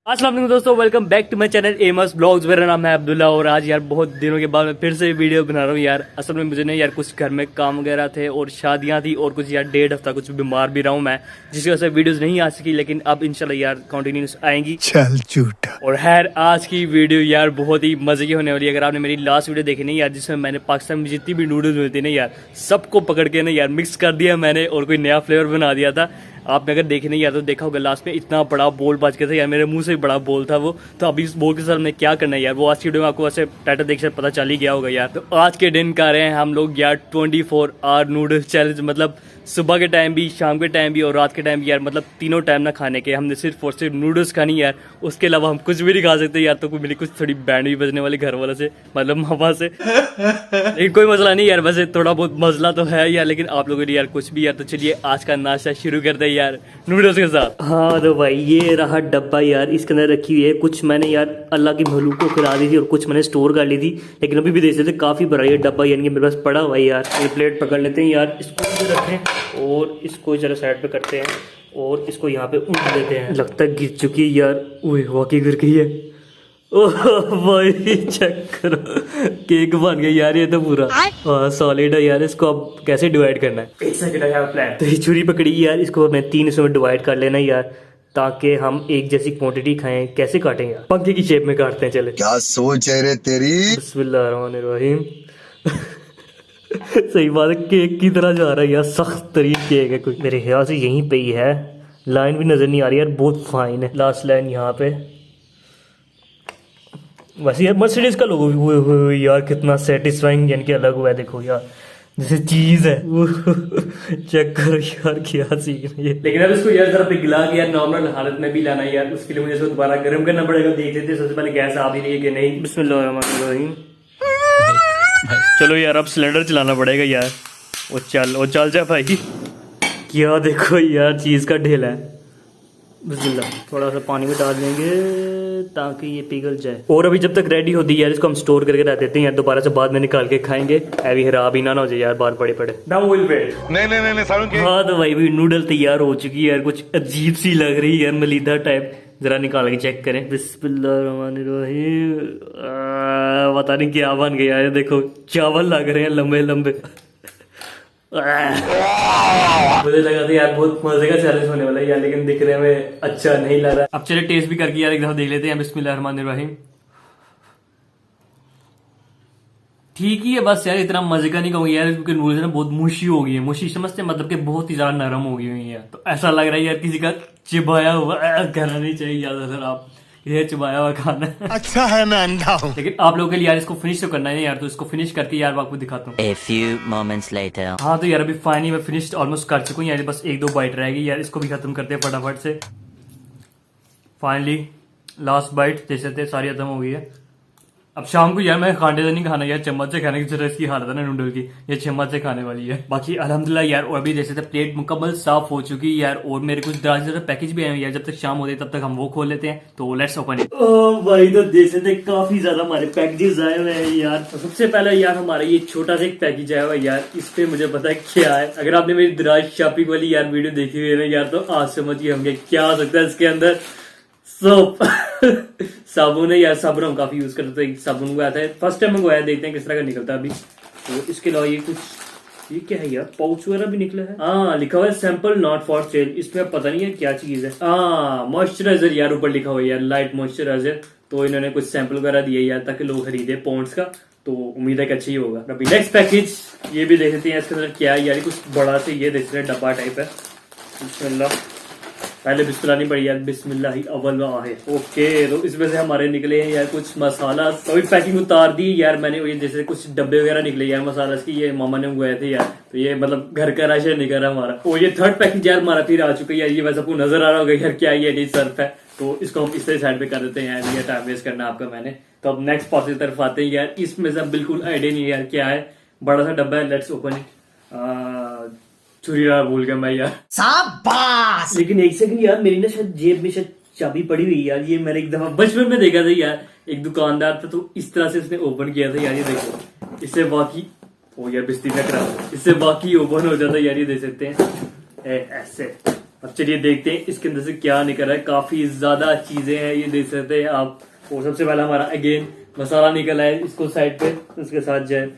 अस्सलाम वालेकुम दोस्तों, welcome back to my channel एमस ब्लॉग्स। मेरा नाम है अब्दुल्ला और आज यार बहुत दिनों के बाद मैं फिर से वीडियो बना रहा हूँ यार। असल में मुझे नहीं यार कुछ घर में काम वगैरह थे और शादियाँ थी और कुछ यार 1.5 हफ्ता कुछ बीमार भी रहा हूँ मैं, जिसकी वजह से वीडियोस नहीं आ सकी, लेकिन अब इंशाल्लाह यार कंटिन्यूस आएंगी। चल झूठा। और खैर आज की वीडियो यार बहुत ही मजे की होने वाली है। अगर आपने मेरी लास्ट वीडियो देखी नहीं यार, जिसमें मैंने पाकिस्तान में जितनी भी नूडल्स मिलती ना यार सबको पकड़ के ना यार मिक्स कर दिया मैंने और कोई नया फ्लेवर बना दिया था। आपने अगर देखे नहीं यार तो देखा होगा लास्ट में इतना बड़ा बोल बच गया था यार, मेरे मुंह से बड़ा बोल था वो। तो अभी इस बोल के साथ में क्या करना है यार, वो आज की वीडियो में आपको वैसे टाइटल देख पता चल ही गया होगा यार। तो आज के दिन कर रहे हैं हम लोग यार 24 आवर नूडल्स चैलेंज, मतलब सुबह के टाइम भी, शाम के टाइम भी और रात के टाइम भी यार, मतलब तीनों टाइम ना खाने के। हमने सिर्फ और सिर्फ नूडल्स खानी यार, उसके अलावा हम कुछ भी नहीं खा सकते यार। तो कोई मेरी कुछ थोड़ी बैंड भी बजने वाली घर वालों से, मतलब मामा से। लेकिन कोई मसला नहीं यार, वैसे थोड़ा बहुत मसला तो है यार, लेकिन आप लोगों ने यार कुछ भी यार। तो चलिए आज का नाश्ता शुरू करते हैं यार नूडल्स के साथ। हाँ तो भाई ये रहा डब्बा यार, इसके अंदर रखी हुई है कुछ मैंने यार अल्लाह की मखलूक को खिला दी थी और कुछ मैंने स्टोर कर ली थी, लेकिन अभी भी देख सकते काफ़ी बड़ा ये डब्बा यानी कि मेरे पास पड़ा हुआ है यार। ये प्लेट पकड़ लेते हैं यार, इसको रखें और इसको जरा साइड पे करते हैं और इसको यहाँ पे उठ देते हैं। लगता है गिर चुकी है यार, ओए वाकई गिर गई है। ओह भाई चेक करो, केक बन गया यार ये तो पूरा। हाँ सॉलिड है यार, इसको अब कैसे डिवाइड करना है, एक सेकंड है प्लान। तो ये छुरी पकड़ी यार, इसको हमें 3 हिस्सों में डिवाइड कर लेना यार, ताकि हम एक जैसी क्वांटिटी खाएं। कैसे काटें यार, पंखे की शेप में काटते हैं। चले क्या सोच है रे तेरी। बिस्मिल्लाहिर्रहमानिर्रहीम। सही बात है, केक की तरह जा रहा है यार, सख्त तरीन केक है कोई। मेरे ख्याल से यहीं पे ही है, लाइन भी नजर नहीं आ रही यार, बहुत फाइन है लास्ट लाइन यहाँ पे। वैसे यार मर्सिडीज का लोगो भी हुए यार कितना सेटिस्फाइंग यानी कि अलग हुआ है, देखो यार जैसे चीज है। चेक करो यार क्या सीन है ये। लेकिन अब इसको यार जरा पिघला के यार नॉर्मल हालत में भी लाना है यार, उसके लिए मुझे इसको दोबारा गर्म करना पड़ेगा। देख लेते सबसे पहले गैस आ भी रही है कि नहीं। बिस्मिल्लाहिर्रहमानिर्रहीम। चलो यार अब सिलेंडर चलाना पड़ेगा यार। वो चल जा भाई। क्या देखो यार चीज का ढेला है। बिस्मिल्लाह, थोड़ा सा पानी में डाल देंगे ताकि ये पिघल जाए। और अभी जब तक रेडी होती है यार इसको हम स्टोर करके रख देते हैं यार, दोबारा से बाद में निकाल के खाएंगे। अभी खराब ही ना हो जाए यार, बार पड़े नहीं। हाँ तो भाई भी नूडल तैयार हो चुकी है यार, कुछ अजीब सी लग रही है यार, मलीदा टाइप। जरा निकाल के चेक करें। बिस्मिल्लाहिर्रहमानिर्रहीम। पता नहीं क्या बन गया है, देखो चावल लग रहे हैं लंबे लंबे। मुझे लगा था यार बहुत मजे का चैलेंज होने वाला है यार, लेकिन दिखने में अच्छा नहीं लग रहा। अब चले टेस्ट भी करके यार एक दफा देख लेते हैं। बिस्मिल्लाहिर्रहमानिर्रहीम। ठीक ही है, बस यार इतना मजे का नहीं कहूँगा यार, क्योंकि नूडल्स ना बहुत मुशी हो गई है। मुशी समझते मतलब कि बहुत ही ज्यादा नरम हो गई हुई है। तो ऐसा लग रहा है यार किसी का चिबाया हुआ खाना नहीं चाहिए ज्यादातर, आप ये चिबाया हुआ खाना। अच्छा है मैं अंधा हूँ। लेकिन आप लोगों के लिए यार इसको फिनिश तो करना है यार, तो इसको फिनिश करके यार आपको दिखाता हूँ। A few moments later. हाँ तो यार अभी फाइनली मैं फिनिश ऑलमोस्ट कर चुका हूँ यार, बस 1-2 बाइट रहेगी यार, इसको भी खत्म करते हैं फटाफट से। फाइनली लास्ट बाइट जैसे थे सारी खत्म हो गई है। अब शाम को यार मैं कांटे से नहीं खाना यार, चम्मच से खाने की जरूरत, इसकी हालत है ना नूडल की, ये चम्मच से खाने वाली है। बाकी अल्हम्दुलिल्लाह यार, और अभी जैसे प्लेट मुकम्मल साफ हो चुकी है यार, और मेरे कुछ दराज पैकेज भी आए हैं यार। जब तक शाम होती है तब तक हम वो खोल लेते हैं, तो लेट्स ओपन इट। ओ भाई तो देख सकते काफी ज्यादा हमारे पैकेजेस आए हुए हैं यार। तो सबसे पहले यार हमारा ये छोटा सा एक पैकेज आया हुआ है यार, इस पे मुझे पता है क्या है। अगर आपने मेरी दराज शॉपिंग वाली यार वीडियो देखी हुई है ना यार, तो आज समझिए होंगे क्या हो सकता है इसके अंदर। सोप साबुन है यार, साबुन हम काफी यूज करते हैं, साबुन मंगवाया था फर्स्ट टाइम मंगवाया, देखते हैं किस तरह का निकलता है अभी। तो इसके अलावा ये कुछ, ये क्या है यार, पाउच वगैरह भी निकला है। हाँ लिखा हुआ है सैंपल नॉट फॉर सेल, इसमें पता नहीं है क्या चीज है। हाँ मॉइस्चराइजर यार ऊपर लिखा हुआ है यार, लाइट मॉइस्चराइजर। तो इन्होंने कुछ सैंपल वगैरह दिए यार ताकि लोग खरीदे पॉन्ड्स का, तो उम्मीद है कि अच्छा ही होगा। अभी नेक्स्ट पैकेज ये भी देख लेते हैं इसके अंदर क्या है यार, कुछ बड़ा से ये देख रहे हैं डब्बा टाइप है। बिस्मिल्लाह, पहले बिस्मिल्लाह नहीं पड़ी यार, बिस्मिल्लाह ही अव्वल है। ओके तो इसमें से हमारे निकले हैं यार कुछ मसाला, तो पैकिंग उतार दी यार मैंने। ये जैसे कुछ डब्बे वगैरह निकले यार मसाला की, ये मामा ने मंगवाए थे यार, तो ये मतलब घर का राशन निकल रहा हमारा। और ये थर्ड पैकेज यार हमारा फिर आ चुका है यार, ये वैसे आपको नजर आ रहा होगा यार क्या ये नहीं सर्फ है, तो इसको हम इस तरह साइड पे कर देते हैं यार, ये टाइम वेस्ट करना आपका मैंने। तो अब नेक्स्ट प्रोसेस की तरफ आते हैं यार, इसमें से बिल्कुल आइडिया नहीं है यार क्या है, बड़ा सा डब्बा है। Let's open it. छुरी भूल गया मैं यार, शाबाश। लेकिन एक सेकंड यार, मेरी ना शायद जेब में शायद चाबी पड़ी हुई यार, ये मैंने एक दफा बचपन में देखा था यार, एक दुकानदार था तो इस तरह से उसने ओपन किया था यार, ये देखो इससे बाकी ओ यार बिस्ती न करा, इससे बाकी ओपन हो जाता यार, ये देख सकते हैं ऐसे। अब चलिए देखते हैं इसके अंदर से क्या निकल रहा है। काफी ज्यादा चीजें हैं, ये देख सकते हैं आप। और सबसे पहला हमारा अगेन मसाला निकल आया, इसको साइड पे उसके साथ जाए।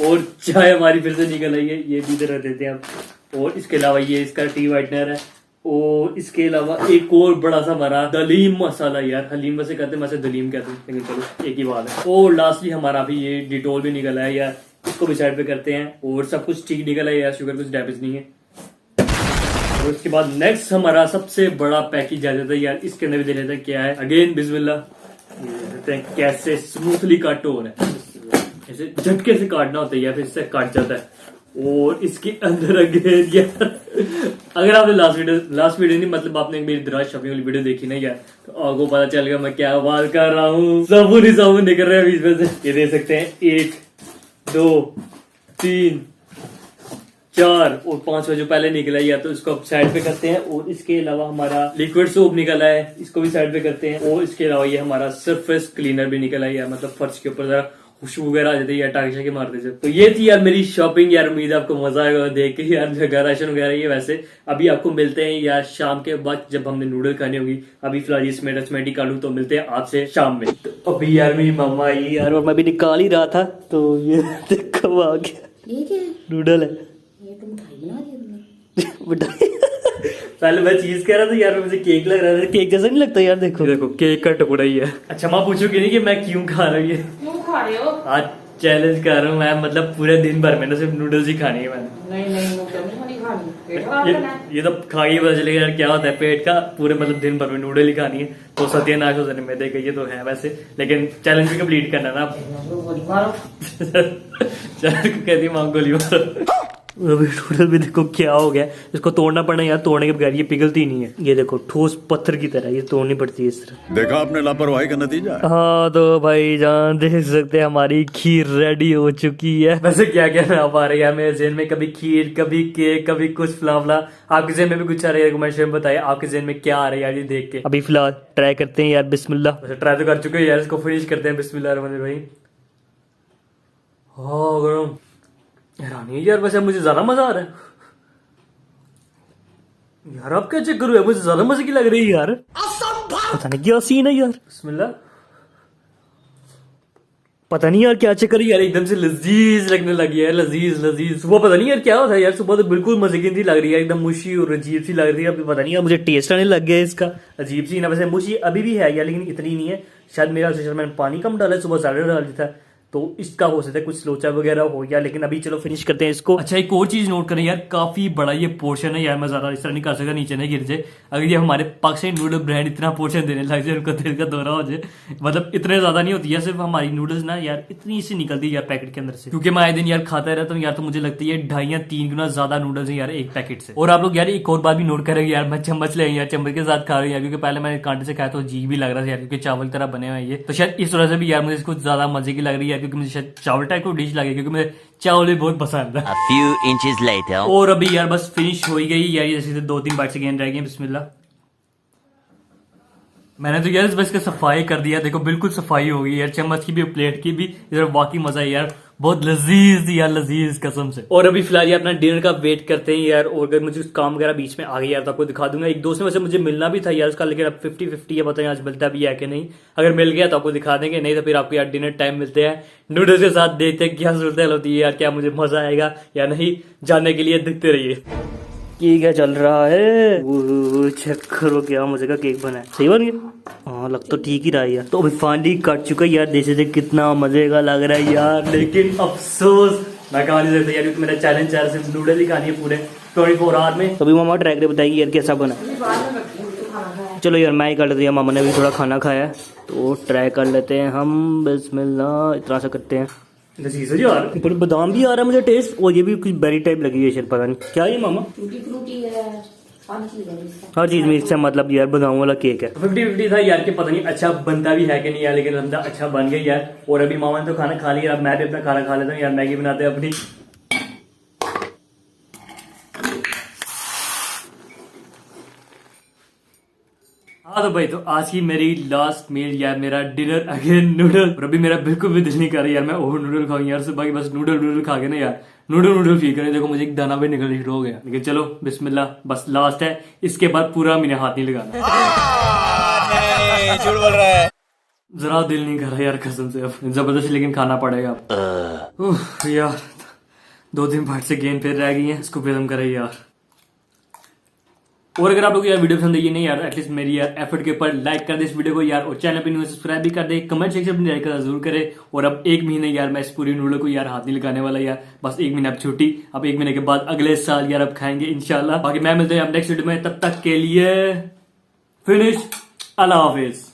और चाय हमारी फिर से निकल आई है, ये भी इधर रख देते हैं आप। और इसके अलावा ये इसका टी व्हाइटनर है। और इसके अलावा एक और बड़ा सा हमारा दलीम मसाला, यार हलीम वैसे कहते हैं, वैसे दलीम कहते हैं, लेकिन चलो एक ही बात है। और लास्टली हमारा भी ये डिटोल भी निकल आया यार, इसको भी साइड पे करते हैं। और सब कुछ ठीक निकल आया यार, शुगर कुछ डैमेज नहीं है। और उसके बाद नेक्स्ट हमारा सबसे बड़ा पैकेज आ जाता है यार, इसके अंदर भी दे लेते हैं क्या है। अगेन बिस्मिल्लाह, ये देखते हैं कैसे स्मूथली कट हो रहा है, ऐसे झटके से काटना होता है या फिर इससे काट जाता है। और इसके अंदर अगेन यार, अगर आपने लास्ट वीडियो नहीं मतलब आपने मेरी दराज शॉपिंग वाली वीडियो देखी ना यार, तो आपको पता चल गया मैं क्या बात कर रहा हूँ। साबुन ही साबुन निकल रहे हैं बीच में से। ये देख सकते हैं 1 2 3 4 और 5 जो पहले निकला है, या तो इसको साइड पे करते हैं। और इसके अलावा हमारा लिक्विड सोप निकला है, इसको भी साइड पे करते हैं। और इसके अलावा ये हमारा सरफेस क्लीनर भी निकला है यार, मतलब फर्श के ऊपर जरा खुशबू वगैरह आ जाती है यार, टाके के मारते थे। तो ये थी यार मेरी शॉपिंग यार, उम्मीद है आपको मजा आएगा देख के यार। जगह राशन वगैरह ये वैसे अभी आपको मिलते हैं यार शाम के बाद, जब हमने नूडल खानी होगी। अभी फिलहाल इसमें रचमेट ही काटू, तो मिलते हैं आपसे शाम में। तो अभी यार मेरी मम्मा आई यार, और मैं भी निकाल ही रहा था, तो ये देखो आ गया, ये क्या है? नूडल है। ये तो मिठाई बना दी तुमने। मिठाई पहले मैं चीज कह रहा था यार, मुझे केक लग रहा था। केक जैसा नहीं लगता यार, देखो देखो केक का टुकड़ा ही है। अच्छा माँ पूछोगी नहीं कि मैं क्यों खा रहा हूँ ये? क्यों खा रहे हो? आज चैलेंज कर रहा हूँ मैं, मतलब पूरे दिन भर में सिर्फ नूडल्स ही खानी है मैंने। नहीं नहीं नूडल नहीं खानी, पेट खराब करना है। ये तो खा के पता चलेगा यार क्या होता है पेट का। पूरे मतलब दिन भर में नूडल ही खानी है, तो सत्यानाश हो जाने में देगा। ये तो है वैसे, लेकिन चैलेंज भी कंप्लीट करना ना। गोली मारो। चैलेंज को कहती है माँ गोली मारो। अभी नूडल भी देखो क्या हो गया, इसको तोड़ना पड़ना यार, तोड़ने के बगैर ये पिघलती नहीं है। ये देखो ठोस पत्थर की तरह ये तोड़नी पड़ती है इस तरह। देखा आपने लापरवाही का नतीजा। हाँ तो भाई जान देख सकते हैं हमारी खीर रेडी हो चुकी है। वैसे क्या कहना आप आ रहे हैं मेरे ज़हन में, कभी खीर कभी केक कभी कुछ फलाफला। आपके ज़हन में भी कुछ आ रहा है कमेंट में बताइए, आपके ज़हन में क्या आ रहा है यार ये देख के। अभी फिलहाल ट्राई करते हैं यार, बिस्मिल्लाह। वैसे ट्राई तो कर चुके हैं यार, इसको फिनिश करते हैं बिस्मिल्लाह रहमान रहीम। हाँ गरम हैरानी है यार, वैसे मुझे ज्यादा मजा आ रहा है यार। आप क्या चक्कर हुआ, मुझे ज्यादा मजे की लग रही है यार। पता नहीं क्या सीन है यार। बिस्मिल्लाह। पता नहीं यार क्या चक्कर है यार, एकदम से लजीज लगने लगी है, लजीज लजीज। सुबह पता नहीं यार क्या होता है यार, सुबह तो बिल्कुल मजे की सी लग रही है, एकदम मुशी और अजीब सी लग रही है। अभी पता नहीं यार मुझे टेस्ट आने लग गया है इसका, अजीब सी ना। वैसे मुशी अभी भी है यार, लेकिन इतनी नहीं है शायद। मेरा शायद मैंने पानी कम डाला है, सुबह ज्यादा डाल दिया था, तो इसका हो सकता है कुछ लोचा वगैरह हो गया। लेकिन अभी चलो फिनिश करते हैं इसको। अच्छा एक और चीज नोट करें यार, काफी बड़ा ये पोर्शन है यार, मैं ज्यादा इस तरह नहीं कर सकता, नीचे नहीं गिर जाए। अगर ये हमारे पाकिस्तानी नूडल ब्रांड इतना पोर्शन देने लग जाए, उनका दिल का दौरा हो जाए। मतलब इतने ज्यादा नहीं होती है, सिर्फ हमारी नूडल्स ना यार इतनी सी निकलती है यार पैकेट के अंदर से, क्योंकि मैं आए दिन यार खाता रहता हूँ यार। तो मुझे लगती है 2.5 या 3 गुना ज्यादा नूडल्स है यार एक पैकेट से। और आप लोग यार एक और बात भी नोट करेंगे यार, मैं चम्मच ले यार, चम्मच के साथ खा रहा हूँ यार, क्योंकि पहले मैंने कांटे से खाया तो अजीब भी लग रहा था यार, क्योंकि चावल की तरह बने हुए हैं ये। तो शायद इस वजह से भी यार मुझे इसको ज्यादा मजे की लग रही है, क्योंकि मुझे शायद चावल टाइप को डिश लगे, क्योंकि मुझे चावल भी बहुत पसंद है। A few inches later. और अभी यार बस फिनिश हो ही गई यार, ये जैसे 2-3 बाइट्स अगेन रह गई। बिस्मिल्लाह। मैंने तो यार बस इसका सफाई कर दिया, देखो बिल्कुल सफाई हो गई यार, चम्मच की भी प्लेट की भी। इधर वाकई मजा है यार, बहुत लजीज थी यार, लजीज कसम से। और अभी फिलहाल यार अपना डिनर का वेट करते हैं यार। और अगर मुझे काम वगैरह बीच में आ गया यार तो आपको दिखा दूंगा। एक दोस्त ने वैसे मुझे मिलना भी था यार उसका, लेकिन अब 50-50 है, पता नहीं आज मिलता भी है कि नहीं। अगर मिल गया तो आपको दिखा देंगे, नहीं तो फिर आपको यार डिनर टाइम मिलते हैं नूडल्स के साथ। देखते हैं क्या सूरत होती है यार, क्या मुझे मजा आएगा या नहीं, जानने के लिए दिखते रहिए। केक क्या चल रहा है, चेक करो क्या मजे का केक बना है। सही बन गया, हाँ लग तो ठीक ही रहा है यार। तो अभी फाइनली कट चुका है यार, देखे थे कितना मजे का लग रहा है यार। लेकिन अफसोस मैं खा नहीं सकता यार, क्योंकि मेरा चैलेंज है सिर्फ नूडल ही खानी है पूरे 24 आवर में। तो अभी मामा ट्राई करके बताएगी यार कैसा बना। चलो यार मैं ही कर लेते हैं, मामा ने भी थोड़ा खाना खाया है तो ट्राई कर लेते हैं हम। बिस्मिल्लाह। इतना सा करते हैं, लजीज है यार, ऊपर बादाम भी आ रहा है मुझे टेस्ट, और ये भी कुछ बेरी टाइप लगी है शायद, पता नहीं क्या ये मामा। टूटी फ्रूटी है, हर चीज में इससे मतलब यार बादाम वाला केक है। 50-50 था यार, कि पता नहीं अच्छा बनता भी है कि नहीं यार, लेकिन अंदर अच्छा बन गया यार। और अभी मामा ने तो खाना खा लिया, अब मैं भी अपना खाना खा लेता हूँ यार। मैगी बनाते हैं अपनी। हाँ तो भाई, तो आज की मेरी लास्ट मील यार, मेरा डिनर अगेन नूडल। और अभी मेरा बिल्कुल भी दिल नहीं कर रहा यार मैं और नूडल खाऊं यार, सुबह की बस नूडल खा के ना यार नूडल फील करें। देखो मुझे एक दाना भी निकलना शुरू हो गया, लेकिन चलो बिस्मिल्लाह, बस लास्ट है, इसके बाद पूरा मैंने हाथ नहीं लगाना। झूठ बोल रहा है। जरा दिल नहीं कर रहा यार कसम से, अब जबरदस्ती लेकिन खाना पड़ेगा अब। यार 2-3 पार्ट से गेंद फिर रह गई है, इसको खत्म करें यार। और अगर आप लोग यार वीडियो पसंद आई नहीं यार, एटलीस्ट मेरी यार एफर्ट के ऊपर लाइक कर दे इस वीडियो को यार, और चैनल पे न्यू सब्सक्राइब भी कर दे, कमेंट सेक्शन में लाइक करना जरूर करे। और अब 1 महीने यार मैं इस पूरी नूडल को यार हाथ नहीं लगाने वाला यार, बस 1 महीना अब छुट्टी, अब 1 महीने के बाद अगले साल यार अब खाएंगे इंशाल्लाह। बाकी मैं मिलते हैं अब नेक्स्ट वीडियो में, तब तक के लिए फिनिश, अल्लाह हाफिज।